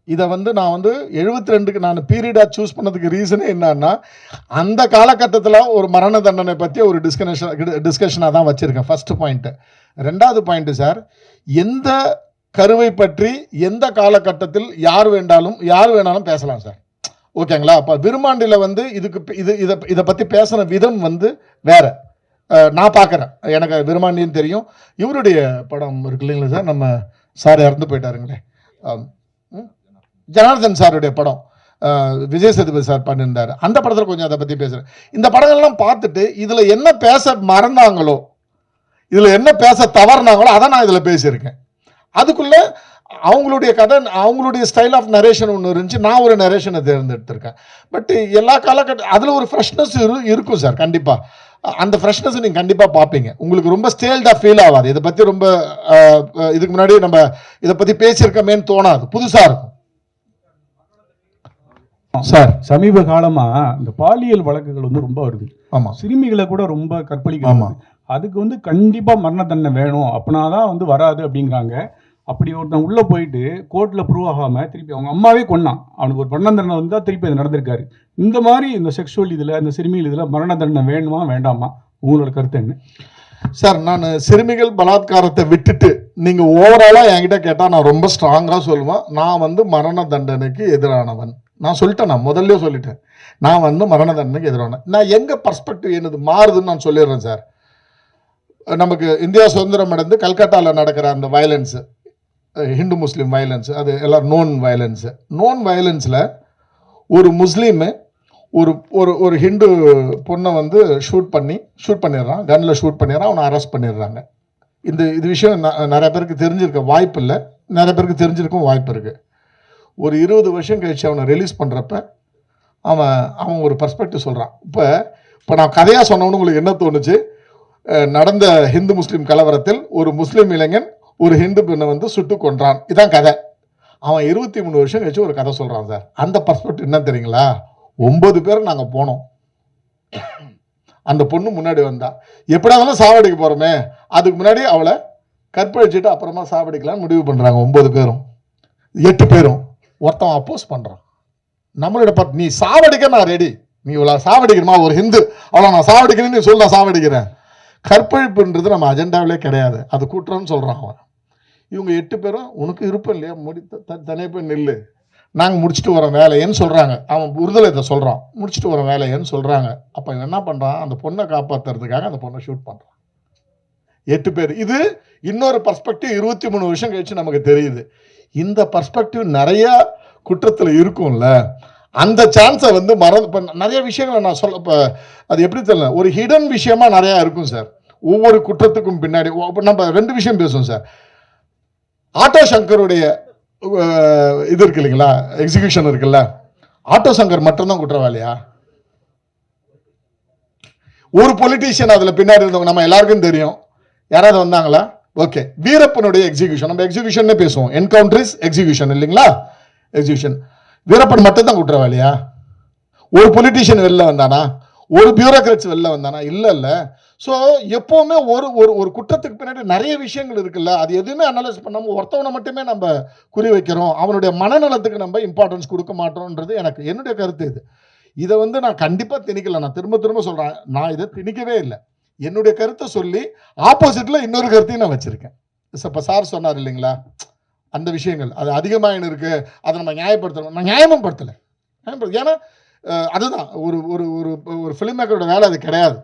இதை வந்து நான் வந்து 72க்கு நான் பீரியடாக சூஸ் பண்ணதுக்கு ரீசனே என்னன்னா, அந்த காலகட்டத்தில் ஒரு மரண தண்டனை பற்றி ஒரு டிஸ்கஷனாக தான் வச்சுருக்கேன். First point. ரெண்டாவது பாயிண்ட்டு சார், எந்த கருவை பற்றி எந்த காலகட்டத்தில் யார் வேணாலும் பேசலாம் சார், ஓகேங்களா? அப்போ விருமாண்டியில் வந்து இதை பற்றி பேசுகிற விதம் வந்து வேற. நான் பார்க்குறேன், எனக்கு விருமாண்டின்னு தெரியும். இவருடைய படம் இருக்கு இல்லைங்களா சார், நம்ம சார் இறந்து போயிட்டாருங்களே, ஜனார்தன் சாருடைய படம், விஜய் சேதுபதி சார் பண்ணியிருந்தார். அந்த படத்தில் கொஞ்சம் அதை பற்றி பேசுகிறேன். இந்த படங்கள்லாம் பார்த்துட்டு இதில் என்ன பேச மறந்தாங்களோ, இதில் என்ன பேச தவறுனாங்களோ அதை நான் இதில் பேசியிருக்கேன். அதுக்குள்ளே அவங்களுடைய கதை, அவங்களுடைய ஸ்டைல் ஆஃப் நரேஷன் ஒன்று இருந்துச்சு, நான் ஒரு நரேஷனை தேர்ந்தெடுத்திருக்கேன். பட் எல்லா அதில் ஒரு ஃப்ரெஷ்னஸ் இருக்கும் சார். கண்டிப்பாக அந்த ஃப்ரெஷ்னஸ் நீங்கள் கண்டிப்பாக பார்ப்பீங்க. உங்களுக்கு ரொம்ப ஸ்டேல்டாக ஃபீல் ஆகாது. இதை பற்றி ரொம்ப இதுக்கு முன்னாடி நம்ம இதை பற்றி பேசியிருக்கமேன்னு தோணாது, புதுசாக இருக்கும் சார். சமீப காலமா இந்த பாலியல் வழக்குகள் வந்து ரொம்ப வருது. ஆமாம், சிறுமிகளை கூட ரொம்ப கற்பழிக்கிறாங்க. அதுக்கு வந்து கண்டிப்பா மரண தண்டனை வேணும், அப்படின்னாதான் வந்து வராது அப்படிங்கிறாங்க. அப்படி ஒருத்தன் உள்ள போயிட்டு கோர்ட்ல ப்ரூவ் ஆகாம திருப்பி அவங்க அம்மாவே கொன்னான், அவனுக்கு ஒரு மரண தண்டனை வந்தா திருப்பி அது நடந்திருக்காரு. இந்த மாதிரி இந்த செக்ஷுவல் இதுல, இந்த சிறுமிகள் இதுல மரண தண்டனை வேணுமா வேண்டாமா, உங்களோட கருத்து என்ன சார்? நான் சிறுமிகள் பலாத்காரத்தை விட்டுட்டு நீங்க ஓவராலா என்கிட்ட கேட்டா நான் ரொம்ப ஸ்ட்ராங்கா சொல்லுவேன், நான் வந்து மரண தண்டனைக்கு எதிரானவன். நான் சொல்லிட்டேன், நான் முதல்ல சொல்லிட்டேன், நான் வந்து மரண தண்டனைக்கு எதிரானவன். நான் எங்க பர்ஸ்பெக்டிவ் என்னது மாறுதுன்னு நான் சொல்லிடுறேன் சார். நமக்கு இந்தியா சுதந்திரம் அடைந்து கல்கட்டாவில் நடக்கிற அந்த வயலன்ஸு, ஹிந்து முஸ்லீம் வயலன்ஸ், அது எல்லாம் நோன் வயலன்ஸில் ஒரு முஸ்லீமு ஒரு ஹிந்து பொண்ணை வந்து ஷூட் பண்ணிடுறான், கன்னில் ஷூட் பண்ணிடுறான், அவனை அரெஸ்ட் பண்ணிடுறாங்க. இது விஷயம் நிறைய பேருக்கு தெரிஞ்சிருக்க வாய்ப்பு இல்லை, நிறைய பேருக்கு தெரிஞ்சிருக்கும் வாய்ப்பு இருக்குது. ஒரு 20 வருஷம் கழிச்சு அவனை ரிலீஸ் பண்ணுறப்ப அவன் ஒரு பர்ஸ்பெக்டிவ் சொல்கிறான். இப்போ நான் கதையாக சொன்னவனு உங்களுக்கு என்ன தோணுச்சு? நடந்த ஹிந்து முஸ்லீம் கலவரத்தில் ஒரு முஸ்லீம் இளைஞன் ஒரு ஹிந்து பெண்ணை வந்து சுட்டு கொன்றான், இதான் கதை. அவன் 23 வருஷம் கழிச்சு ஒரு கதை சொல்கிறான் சார். அந்த பர்ஸ்பெக்டிவ் என்ன தெரியுங்களா? 9 பேர் நாங்கள் போனோம், அந்த பொண்ணு முன்னாடி வந்தா, எப்படியாவது சாவடிக்க போகிறோமே, அதுக்கு முன்னாடி அவளை கற்பழிச்சுட்டு அப்புறமா சாவடிக்கலாம்னு முடிவு பண்ணுறாங்க 9 பேரும் 8 பேரும். ஒருத்தன் அப்போஸ் பண்ணுறான். நம்மளோட நீ சாவடிக்க நான் ரெடி, நீ இவ்வளோ சாவடிக்கணுமா, ஒரு ஹிந்து அவ்வளோ நான் சாவடிக்கிறேன்னு நீ சொல்ல, நான் சாவடிக்கிறேன். கற்பழிப்புன்றது நம்ம அஜெண்டாவிலே கிடையாது, அது கூட்டுறோன்னு சொல்கிறான் அவன். இவங்க 8 பேரும் உனக்கு இருப்போம் இல்லையா, தனியாக போய் நில்லு, நாங்கள் முடிச்சுட்டு வரோம் வேலையன்னு சொல்கிறாங்க. அவன் உறுதலை சொல்கிறான், முடிச்சுட்டு வரோம் வேலையன்னு சொல்கிறாங்க. அப்போ இவன் என்ன பண்ணுறான், அந்த பொண்ணை காப்பாற்றுறதுக்காக அந்த பொண்ணை ஷூட் பண்ணுறான். 8 பேர். இது இன்னொரு பர்ஸ்பெக்டிவ் 23 வருஷம் கழிச்சு நமக்கு தெரியுது. இந்த பர்ஸ்பெக்டிவ் நிறைய குற்றத்தில் இருக்கும்ல, அந்த சான்ஸை வந்து இப்போ நிறைய விஷயங்களை நான் சொல்ல, இப்போ அது எப்படி தெரியல, ஒரு ஹிடன் விஷயமா நிறையா இருக்கும் சார். ஒவ்வொரு குற்றத்துக்கும் பின்னாடி நம்ம 2 விஷயம் பேசுவோம் சார். ஆட்டோ சங்கருடைய இது இருக்கு இல்லைங்களா, எக்ஸிகியூஷன் இருக்குல்ல, ஆட்டோ சங்கர் மட்டும்தான் குற்றவாளியா? ஒரு பொலிட்டீஷியன் அதில் பின்னாடி இருந்தவங்க நம்ம எல்லாருக்கும் தெரியும். யாராவது வந்தாங்களா? ஓகே. வீரப்பனுடைய எக்ஸிகியூஷன், நம்ம எக்ஸிகியூஷன் பேசுவோம், என்கவுண்டர் இஸ் எக்ஸிகியூஷன் இல்லைங்களா, எக்ஸிகியூஷன். வீரப்பன் மட்டும் தான் குற்றவாளியா? ஒரு பொலிட்டீஷியன் வெளில வந்தானா? ஒரு பியூரோக்ராட்ஸ் வெளில வந்தானா? இல்லை. ஸோ எப்போவுமே ஒரு குற்றத்துக்கு பின்னாடி நிறைய விஷயங்கள் இருக்குல்ல, அது எதுவுமே அனலைஸ் பண்ணாமல் ஒருத்தவனை மட்டுமே நம்ம குறி வைக்கிறோம், அவனுடைய மனநலத்துக்கு நம்ம இம்பார்ட்டன்ஸ் கொடுக்க மாட்டோம்ன்றது என்னுடைய கருத்து. இதை வந்து நான் கண்டிப்பாக திணிக்கல, நான் திரும்ப சொல்கிறேன், நான் இதை திணிக்கவே இல்லை. என்னுடைய கருத்தை சொல்லி ஆப்போசிட்டில் இன்னொரு கருத்தையும் நான் வச்சுருக்கேன். இப்போ சார் சொன்னார் இல்லைங்களா, அந்த விஷயங்கள் அது அதிகமாக இருக்குது, அதை நம்ம நியாயப்படுத்தணும். நான் நியாயமும் படுத்தலை, ஏன்னா அதுதான் ஒரு ஒரு ஒரு ஃபிலிம் மேக்கரோட வேலை அது கிடையாது.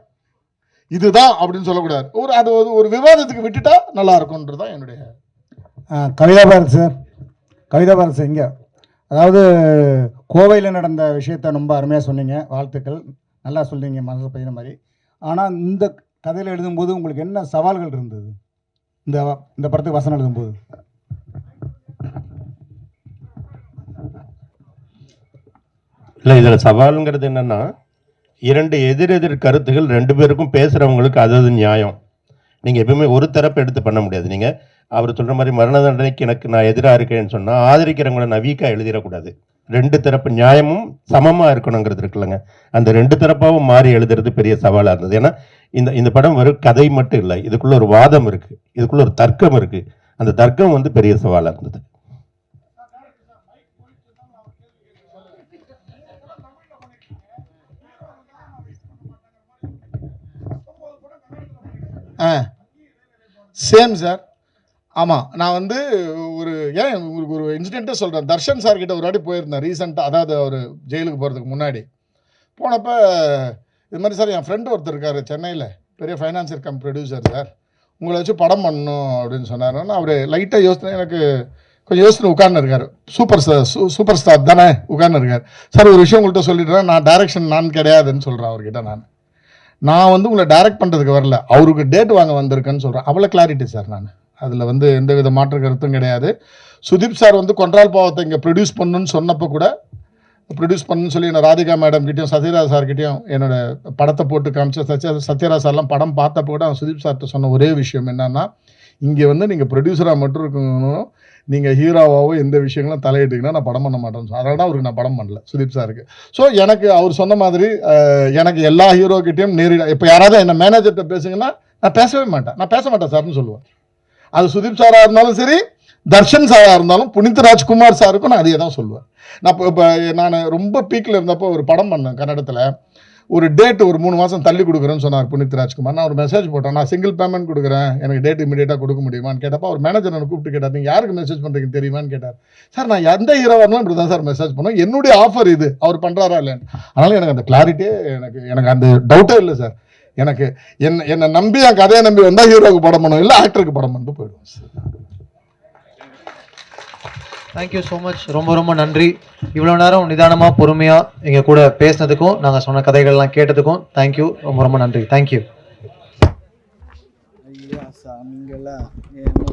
இதுதான் அப்படின்னு சொல்லக்கூடாது. அது ஒரு விவாதத்துக்கு விட்டுட்டா நல்லா இருக்கும்ன்றது தான் என்னுடைய. கவிதா பாரத் சார், கவிதா பாரத் சார், இங்கே அதாவது கோவையில் நடந்த விஷயத்தை ரொம்ப அருமையாக சொன்னீங்க, வாழ்த்துக்கள், நல்லா சொல்றீங்க, மனசு பையன மாதிரி. ஆனால் இந்த கதையில் எழுதும்போது உங்களுக்கு என்ன சவால்கள் இருந்தது, இந்த படத்துக்கு வசனம் எழுதும்போது? இல்லை, இதில் சவாலுங்கிறது என்னென்னா, 2 எதிரெதிர் கருத்துகள் 2 பேருக்கும் பேசுகிறவங்களுக்கு அது நியாயம். நீங்கள் எப்பவுமே ஒரு தரப்பு எடுத்து பண்ண முடியாது. நீங்கள் அவர் சொல்கிற மாதிரி மரண தண்டனைக்கு நான் எதிராக இருக்கேன்னு சொன்னால் ஆதரிக்கிறவங்களை நான் வீக்காக எழுதிடக்கூடாது. 2 தரப்பு நியாயமும் சமமாக இருக்கணுங்கிறது இருக்குல்லங்க, அந்த 2 தரப்பாகவும் மாறி எழுதுறது பெரிய சவாலாக இருந்தது. ஏன்னா இந்த படம் வெறும் கதை மட்டும் இல்லை, இதுக்குள்ள ஒரு வாதம் இருக்குது, இதுக்குள்ள ஒரு தர்க்கம் இருக்குது. அந்த தர்க்கம் வந்து பெரிய சவாலாக இருந்தது. Same sir. ஆமாம், நான் வந்து உங்களுக்கு ஒரு இன்சிடென்ட்டே சொல்கிறேன். தர்ஷன் சார் கிட்ட ஒரு வாட்டி போயிருந்தேன் ரீசெண்டாக, அதாவது அவர் ஜெயிலுக்கு போகிறதுக்கு முன்னாடி போனப்போ, இது மாதிரி சார் என் ஃப்ரெண்டு ஒருத்தர் இருக்கார் சென்னையில், பெரிய ஃபைனான்சியர் கம் ப்ரொடியூசர் சார், உங்களை வச்சு படம் பண்ணணும் அப்படின்னு சொன்னார். அவர் லைட்டாக யோசனை, எனக்கு கொஞ்சம் யோசனை உட்கார்ந்து இருக்கார். சூப்பர் ஸ்டார் தானே உட்கார்ந்து இருக்கார். சார் ஒரு விஷயம் உங்கள்கிட்ட சொல்லிடுறேன், நான் டைரக்ஷன் நான் கிடையாதுன்னு சொல்கிறேன் அவர்கிட்ட. நான் வந்து உங்களை டைரக்ட் பண்ணுறதுக்கு வரல, அவருக்கு டேட் வாங்க வந்திருக்கேன்னு சொல்கிறேன். அவ்வளோ கிளாரிட்டி சார். நான் அதில் வந்து எந்த வித மாற்று கருத்தும் கிடையாது. சுதீப் சார் வந்து கொன்றால் பாவத்தை இங்கே ப்ரொடியூஸ் பண்ணணுன்னு சொன்னப்போ கூட, ப்ரொடியூஸ் பண்ணணுன்னு சொல்லி என்ன ராதிகா மேடம்கிட்டையும் சத்யராஜ் சார்கிட்டையும் என்னோட படத்தை போட்டு காமிச்ச சத்யராஜ் சார்லாம் படம் பார்த்தப்போ கூட அவன் சுதீப் சார்கிட்ட சொன்ன ஒரே விஷயம் என்னன்னா, இங்கே வந்து நீங்கள் ப்ரொடியூசராக மட்டும் இருக்கணும், நீங்கள் ஹீரோவாவோ எந்த விஷயங்களும் தலையிட்டீங்கன்னா நான் படம் பண்ண மாட்டேன்னு. அதனால தான் அவருக்கு நான் படம் பண்ணல, சுதீப் சாருக்கு. ஸோ எனக்கு அவர் சொன்ன மாதிரி எனக்கு எல்லா ஹீரோக்கிட்டையும் நேரடியாக, இப்போ யாராவது என்ன மேனேஜர்கிட்ட பேசுங்கன்னா நான் பேசவே மாட்டேன், நான் பேச மாட்டேன் சார்னு சொல்லுவேன். அது சுதீப் சாராக இருந்தாலும் சரி, தர்ஷன் சாராக இருந்தாலும், புனித் ராஜ்குமார் சாருக்கும் நான் அதே தான் சொல்லுவேன். இப்போ நான் ரொம்ப பீக்கில் இருந்தப்போ ஒரு படம் பண்ணேன் கன்னடத்தில். ஒரு டேட் ஒரு 3 மாதம் தள்ளி கொடுக்குறேன்னு சொன்னார் புனித் ராஜ்குமார். நான் ஒரு மெசேஜ் போட்டேன், நான் சிங்கிள் பேமெண்ட் கொடுக்குறேன், எனக்கு டேட் இமீடியட்டாக கொடுக்க முடியுமான்னு கேட்டப்போ அவர் மேனேஜர் எனக்கு கூப்பிட்டு கேட்டார், நீங்கள் யாருக்கு மெசேஜ் பண்ணுறீங்க தெரியுமான்னு கேட்டார். சார் நான் எந்த ஹீரோ வரணும் இப்படி தான் சார் மெசேஜ் பண்ணோம், என்னுடைய ஆஃபர் இது, அவர் பண்ணுறாரா இல்லைன்னு. அதனால் எனக்கு அந்த கிளாரிட்டியே, எனக்கு அந்த டவுட்டே இல்லை சார். எனக்கு என்னை நம்பி என் கதையை நம்பி வந்தால் ஹீரோவுக்கு படம் பண்ணணும், இல்லை ஆக்டருக்கு படம் பண்ணிட்டு போயிடுவோம் சார். Thank you so much. ரொம்ப ரொம்ப நன்றி. இவ்வளோ நேரம் நிதானமாக பொறுமையாக எங்கள் கூட பேசினதுக்கும், நாங்கள் சொன்ன கதைகள்லாம் கேட்டதுக்கும் தேங்க்யூ, ரொம்ப ரொம்ப நன்றி. தேங்க்யூ. ஐயா சாமிங்களா, ஏமா